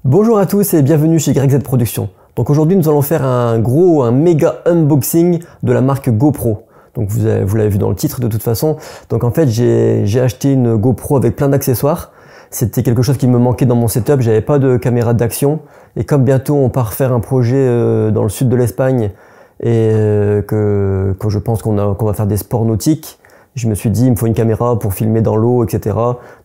Bonjour à tous et bienvenue chez YZ Productions. Donc aujourd'hui nous allons faire un méga unboxing de la marque GoPro. Donc vous l'avez vu dans le titre de toute façon. Donc en fait j'ai acheté une GoPro avec plein d'accessoires. C'était quelque chose qui me manquait dans mon setup, j'avais pas de caméra d'action. Et comme bientôt on part faire un projet dans le sud de l'Espagne et que je pense qu'on va faire des sports nautiques, je me suis dit, il me faut une caméra pour filmer dans l'eau, etc.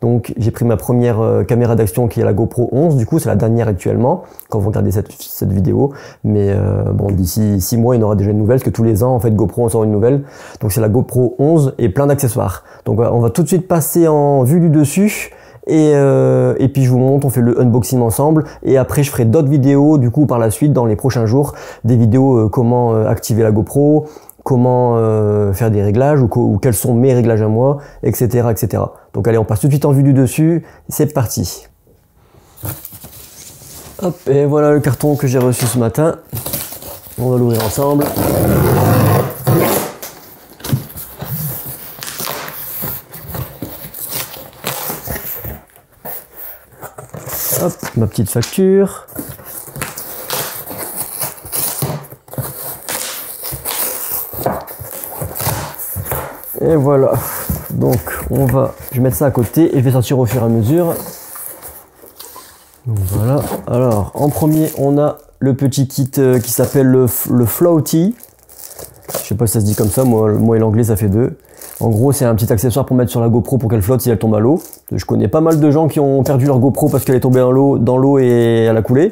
Donc j'ai pris ma première caméra d'action qui est la GoPro 11. Du coup, c'est la dernière actuellement, quand vous regardez cette vidéo. Mais bon, d'ici 6 mois, il y en aura déjà une nouvelle, parce que tous les ans, en fait, GoPro en sort une nouvelle. Donc c'est la GoPro 11 et plein d'accessoires. Donc on va tout de suite passer en vue du dessus. Et puis je vous montre, on fait le unboxing ensemble. Et après, je ferai d'autres vidéos, du coup, par la suite, dans les prochains jours. Des vidéos comment activer la GoPro, comment faire des réglages ou quels sont mes réglages à moi, etc., etc. Donc allez, on passe tout de suite en vue du dessus, c'est parti. Hop, et voilà le carton que j'ai reçu ce matin. On va l'ouvrir ensemble. Hop, ma petite facture. Et voilà, donc je vais mettre ça à côté et je vais sortir au fur et à mesure. Donc voilà, alors en premier on a le petit kit qui s'appelle le Floaty. Je sais pas si ça se dit comme ça, moi et l'anglais ça fait deux. En gros c'est un petit accessoire pour mettre sur la GoPro pour qu'elle flotte si elle tombe à l'eau. Je connais pas mal de gens qui ont perdu leur GoPro parce qu'elle est tombée dans l'eau et elle a coulé.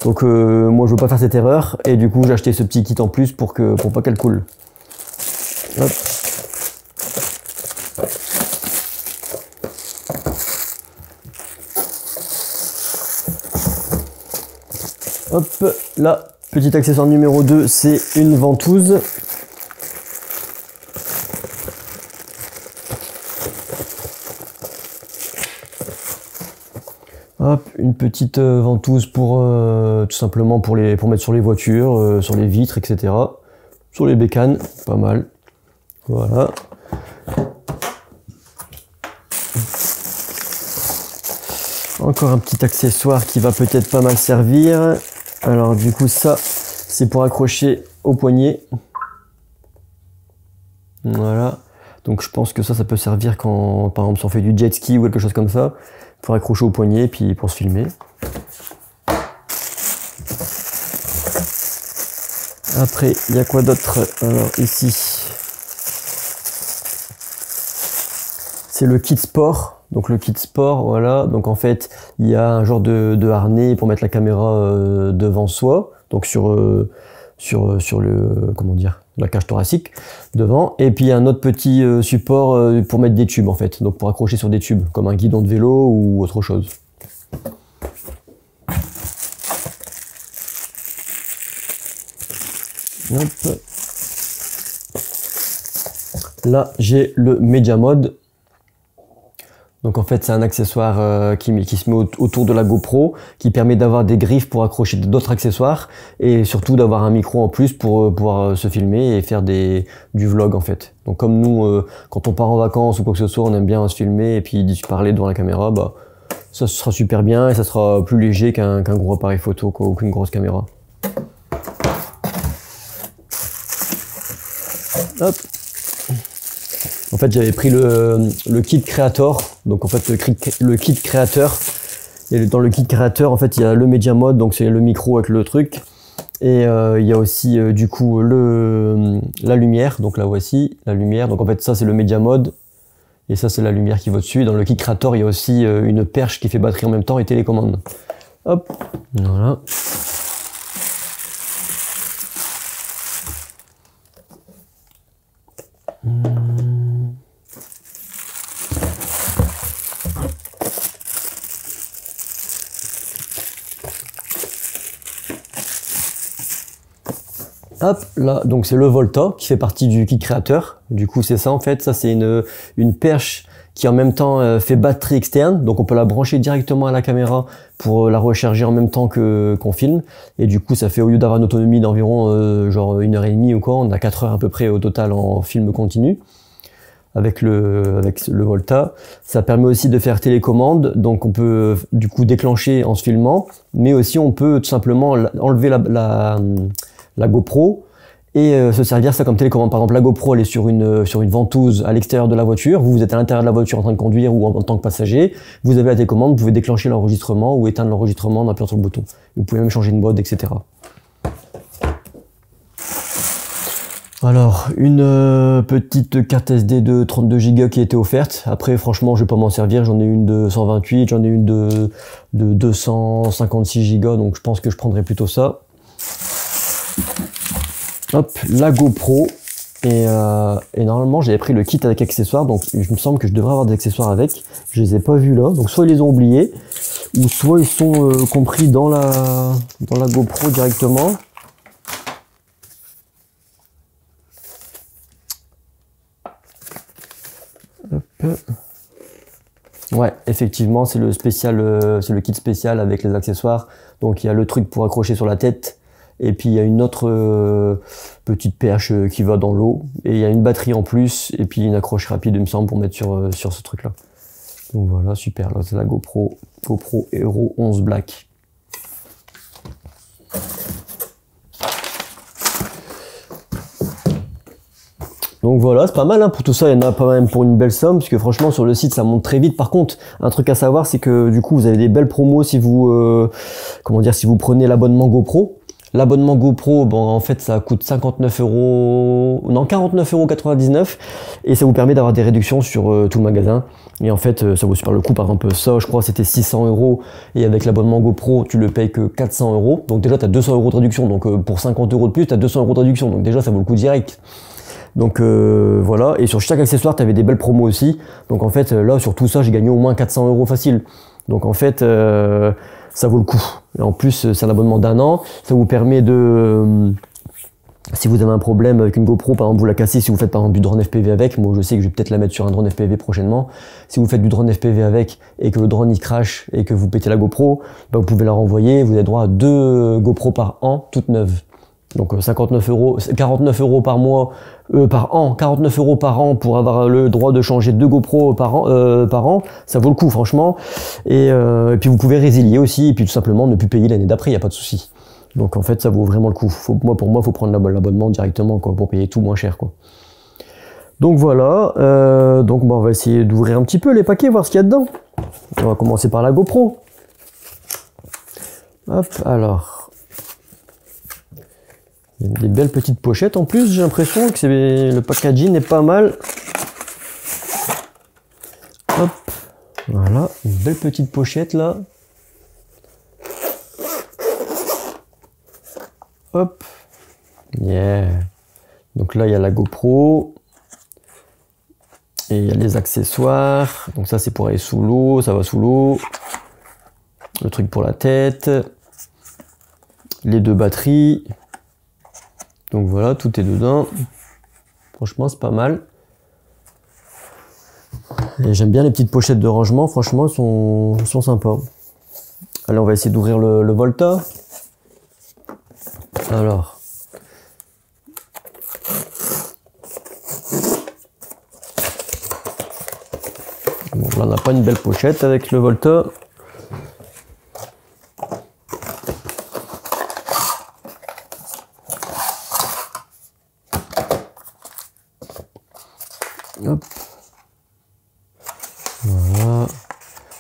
Donc moi je veux pas faire cette erreur et du coup j'ai acheté ce petit kit en plus pour pas qu'elle coule. Hop. Hop, là, petit accessoire numéro 2, c'est une ventouse. Hop, une petite ventouse pour tout simplement pour mettre sur les voitures, sur les vitres, etc. Sur les bécanes, pas mal. Voilà. Encore un petit accessoire qui va peut-être pas mal servir. Alors du coup ça c'est pour accrocher au poignet. Voilà. Donc je pense que ça peut servir quand par exemple si on fait du jet ski ou quelque chose comme ça. Pour accrocher au poignet et puis pour se filmer. Après il y a quoi d'autre? Alors ici c'est le kit sport. Donc le kit sport, voilà, donc en fait il y a un genre de harnais pour mettre la caméra devant soi, donc sur le, comment dire, la cage thoracique devant, et puis un autre petit support pour mettre des tubes en fait, donc pour accrocher sur des tubes, comme un guidon de vélo ou autre chose. Hop. Là j'ai le Media Mode. Donc en fait c'est un accessoire qui se met autour de la GoPro, qui permet d'avoir des griffes pour accrocher d'autres accessoires et surtout d'avoir un micro en plus pour pouvoir se filmer et faire du vlog en fait. Donc comme nous quand on part en vacances ou quoi que ce soit, on aime bien se filmer et puis parler devant la caméra, bah ça sera super bien et ça sera plus léger qu'un gros appareil photo ou qu'une grosse caméra. Hop. En fait, j'avais pris le kit créateur. Donc en fait, le kit créateur. Et dans le kit créateur, en fait, il y a le Media Mode, donc c'est le micro avec le truc. Et il y a aussi du coup la lumière. Donc là voici la lumière. Donc en fait, ça c'est le Media Mode. Et ça c'est la lumière qui va dessus. Et dans le kit créateur, il y a aussi une perche qui fait batterie en même temps et télécommande. Hop, voilà. Hop, là, donc c'est le Volta qui fait partie du kit créateur. Du coup, c'est ça en fait. Ça, c'est une perche qui en même temps fait batterie externe. Donc, on peut la brancher directement à la caméra pour la recharger en même temps qu'on filme. Et du coup, ça fait au lieu d'avoir une autonomie d'environ genre 1h30 ou quoi, on a 4 heures à peu près au total en film continu. avec le Volta. Ça permet aussi de faire télécommande, donc on peut du coup déclencher en se filmant, mais aussi on peut tout simplement enlever la GoPro et se servir ça comme télécommande. Par exemple, la GoPro elle est sur une ventouse à l'extérieur de la voiture, vous êtes à l'intérieur de la voiture en train de conduire ou en tant que passager, vous avez la télécommande, vous pouvez déclencher l'enregistrement ou éteindre l'enregistrement en appuyant sur le bouton. Vous pouvez même changer de mode, etc. Alors, une petite carte SD de 32 Go qui a été offerte. Après, franchement, je vais pas m'en servir. J'en ai une de 128, j'en ai une de 256 Go, donc je pense que je prendrai plutôt ça. Hop, la GoPro. Et normalement, j'avais pris le kit avec accessoires, donc il me semble que je devrais avoir des accessoires avec. Je les ai pas vus là, donc soit ils les ont oubliés, ou soit ils sont compris dans la GoPro directement. Hop. Ouais, effectivement, c'est le spécial, c'est le kit spécial avec les accessoires. Donc il y a le truc pour accrocher sur la tête, et puis il y a une autre petite perche qui va dans l'eau, et il y a une batterie en plus, et puis une accroche rapide, il me semble, pour mettre sur ce truc-là. Donc voilà, super. Là, c'est la GoPro Hero 11 Black. Donc voilà, c'est pas mal hein, pour tout ça, il y en a pas même pour une belle somme, parce que franchement sur le site ça monte très vite. Par contre, un truc à savoir, c'est que du coup vous avez des belles promos si vous comment dire, si vous prenez l'abonnement GoPro. L'abonnement GoPro, bon en fait ça coûte 59 euros, non 49,99 € et ça vous permet d'avoir des réductions sur tout le magasin. Et en fait ça vaut super le coup. Par exemple ça je crois c'était 600 € et avec l'abonnement GoPro tu le payes que 400 €. Donc déjà tu as 200 € de réduction, donc pour 50 € de plus tu as 200 € de réduction, donc déjà ça vaut le coup direct. Donc voilà, et sur chaque accessoire tu avais des belles promos aussi. Donc en fait là sur tout ça j'ai gagné au moins 400 € facile. Donc en fait ça vaut le coup. Et en plus c'est un abonnement d'1 an, ça vous permet de si vous avez un problème avec une GoPro, par exemple vous la cassez, si vous faites par exemple du drone FPV avec, moi je sais que je vais peut-être la mettre sur un drone FPV prochainement. Si vous faites du drone FPV avec et que le drone il crash et que vous pétez la GoPro, ben, vous pouvez la renvoyer, vous avez droit à 2 GoPro par an toutes neuves. Donc 49 €, 49 € par mois, par an, 49 € par an pour avoir le droit de changer 2 GoPro par an, ça vaut le coup franchement. Et puis vous pouvez résilier aussi, et puis tout simplement ne plus payer l'année d'après, il n'y a pas de souci. Donc en fait ça vaut vraiment le coup. Pour moi, il faut prendre l'abonnement directement quoi, pour payer tout moins cher quoi. Donc voilà, donc on va essayer d'ouvrir un petit peu les paquets, voir ce qu'il y a dedans. On va commencer par la GoPro. Hop, alors. Il y a des belles petites pochettes en plus, j'ai l'impression que le packaging est pas mal. Hop, voilà, une belle petite pochette là. Hop, yeah. Donc là il y a la GoPro. Et il y a les accessoires. Donc ça c'est pour aller sous l'eau, ça va sous l'eau. Le truc pour la tête. Les 2 batteries. Donc voilà, tout est dedans. Franchement, c'est pas mal. Et j'aime bien les petites pochettes de rangement. Franchement, elles sont sympas. Allez, on va essayer d'ouvrir le Volta. Alors. Bon, là, on n'a pas une belle pochette avec le Volta. Hop. Voilà.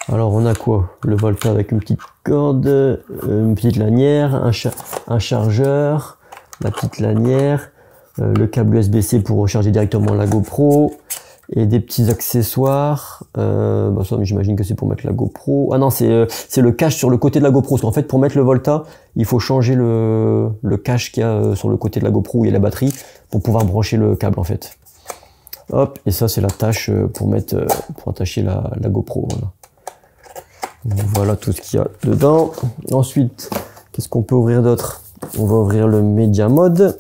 Alors on a quoi? Le Volta avec une petite corde, une petite lanière, un chargeur, la petite lanière, le câble USB-C pour recharger directement la GoPro et des petits accessoires. Bah ça, j'imagine que c'est pour mettre la GoPro. Ah non, c'est le cache sur le côté de la GoPro. Parce qu'en fait, pour mettre le Volta, il faut changer le cache qu'il y a sur le côté de la GoPro où il y a la batterie pour pouvoir brancher le câble en fait. Hop, et ça c'est la tâche pour attacher la GoPro. Voilà. Voilà tout ce qu'il y a dedans. Ensuite, qu'est-ce qu'on peut ouvrir d'autre? On va ouvrir le Media Mode.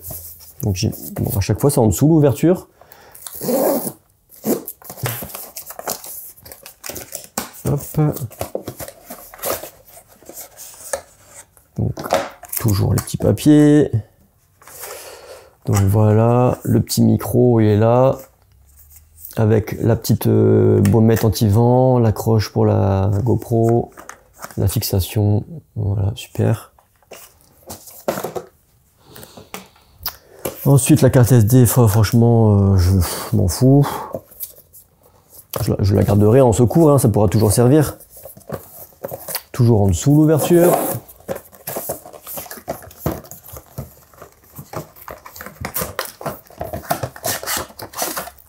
Donc bon, à chaque fois c'est en dessous l'ouverture. Hop. Donc toujours les petits papiers. Donc voilà, le petit micro il est là. avec la petite baumette anti-vent, l'accroche pour la GoPro, la fixation, voilà, super. Ensuite la carte SD, franchement je m'en fous. Je la garderai en secours, hein, ça pourra toujours servir. Toujours en dessous l'ouverture.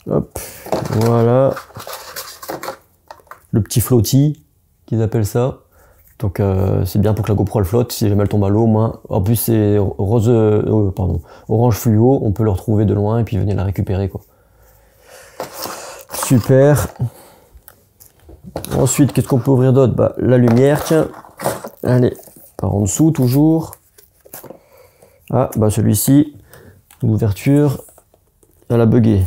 Hop, voilà. Le petit flotti qu'ils appellent ça. Donc c'est bien pour que la GoPro elle flotte, si jamais elle tombe à l'eau au moins. En plus c'est orange fluo, on peut le retrouver de loin et puis venir la récupérer quoi. Super. Ensuite, qu'est-ce qu'on peut ouvrir d'autre? Bah, la lumière, tiens. Allez, par en dessous toujours. Ah, bah celui-ci, l'ouverture, elle a bugué.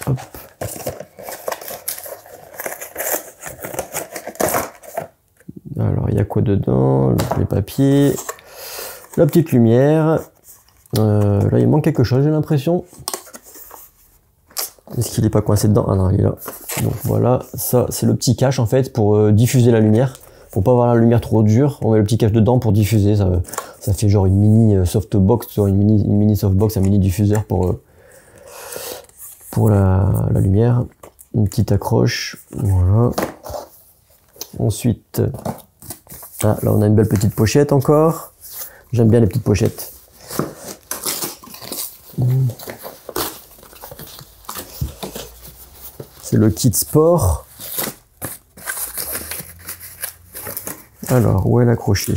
Hop. Alors, il y a quoi dedans? Les papiers, la petite lumière. Là, il manque quelque chose, j'ai l'impression. Est-ce qu'il n'est pas coincé dedans? Ah non, il est là. Donc voilà, ça, c'est le petit cache en fait pour diffuser la lumière. Pour pas avoir la lumière trop dure, on met le petit cache dedans pour diffuser. Ça fait genre une mini softbox, une mini softbox, un mini diffuseur pour la lumière. Une petite accroche, voilà. Ensuite, ah, là on a une belle petite pochette encore. J'aime bien les petites pochettes. C'est le kit sport. Alors, où est l'accroché?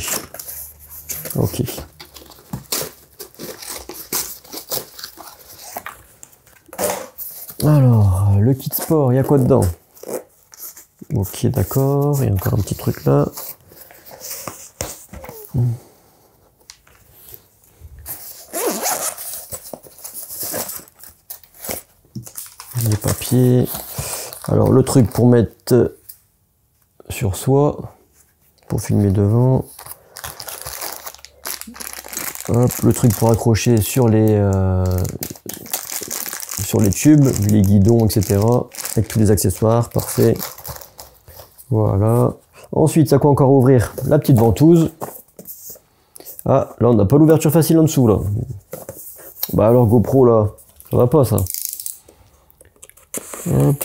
Ok. Alors, le kit sport, il y a quoi dedans? Ok, d'accord, il y a encore un petit truc là. Les papiers. Alors, le truc pour mettre sur soi, pour filmer devant. Hop, le truc pour accrocher sur les tubes, les guidons, etc. Avec tous les accessoires, parfait. Voilà. Ensuite, ça quoi encore ouvrir? La petite ventouse. Ah, là on n'a pas l'ouverture facile en dessous là. Bah alors GoPro là, ça va pas ça. Hop.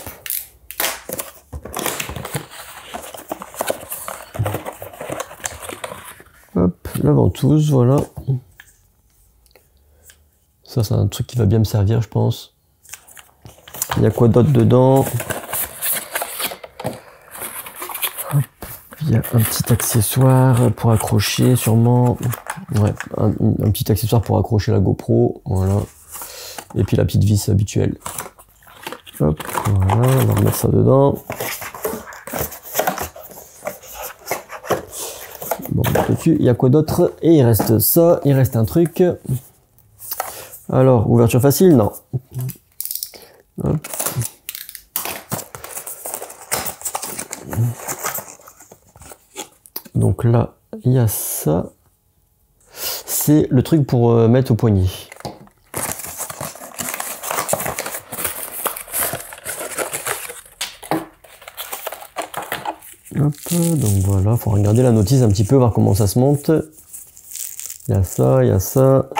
Hop, la ventouse, voilà. Ça c'est un truc qui va bien me servir je pense. Il y a quoi d'autre dedans? Hop, il y a un petit accessoire pour accrocher sûrement. Ouais, un petit accessoire pour accrocher la GoPro, voilà. Et puis la petite vis habituelle. Hop, voilà, on va remettre ça dedans. Bon, dessus, il y a quoi d'autre? Et il reste ça, il reste un truc. Alors, ouverture facile? Non. Hop. Donc là, il y a ça. C'est le truc pour mettre au poignet. Hop, donc voilà, faut regarder la notice un petit peu, voir comment ça se monte. Il y a ça, il y a ça,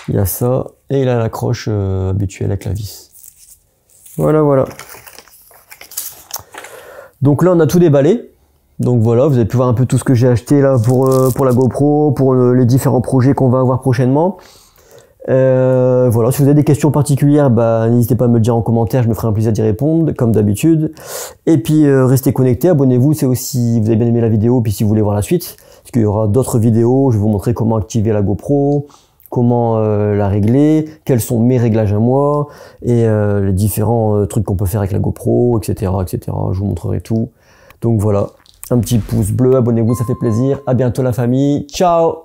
il y a ça, et il a l'accroche habituelle avec la vis. Voilà, voilà. Donc là, on a tout déballé. Donc voilà, vous avez pu voir un peu tout ce que j'ai acheté là pour la GoPro, pour les différents projets qu'on va avoir prochainement. Voilà, si vous avez des questions particulières, bah, n'hésitez pas à me le dire en commentaire, je me ferai un plaisir d'y répondre, comme d'habitude. Et puis restez connectés, abonnez-vous, c'est aussi, vous avez bien aimé la vidéo, puis si vous voulez voir la suite, parce qu'il y aura d'autres vidéos, je vais vous montrer comment activer la GoPro, comment la régler, quels sont mes réglages à moi, et les différents trucs qu'on peut faire avec la GoPro, etc., etc. Je vous montrerai tout. Donc voilà, un petit pouce bleu, abonnez-vous, ça fait plaisir. À bientôt la famille, ciao!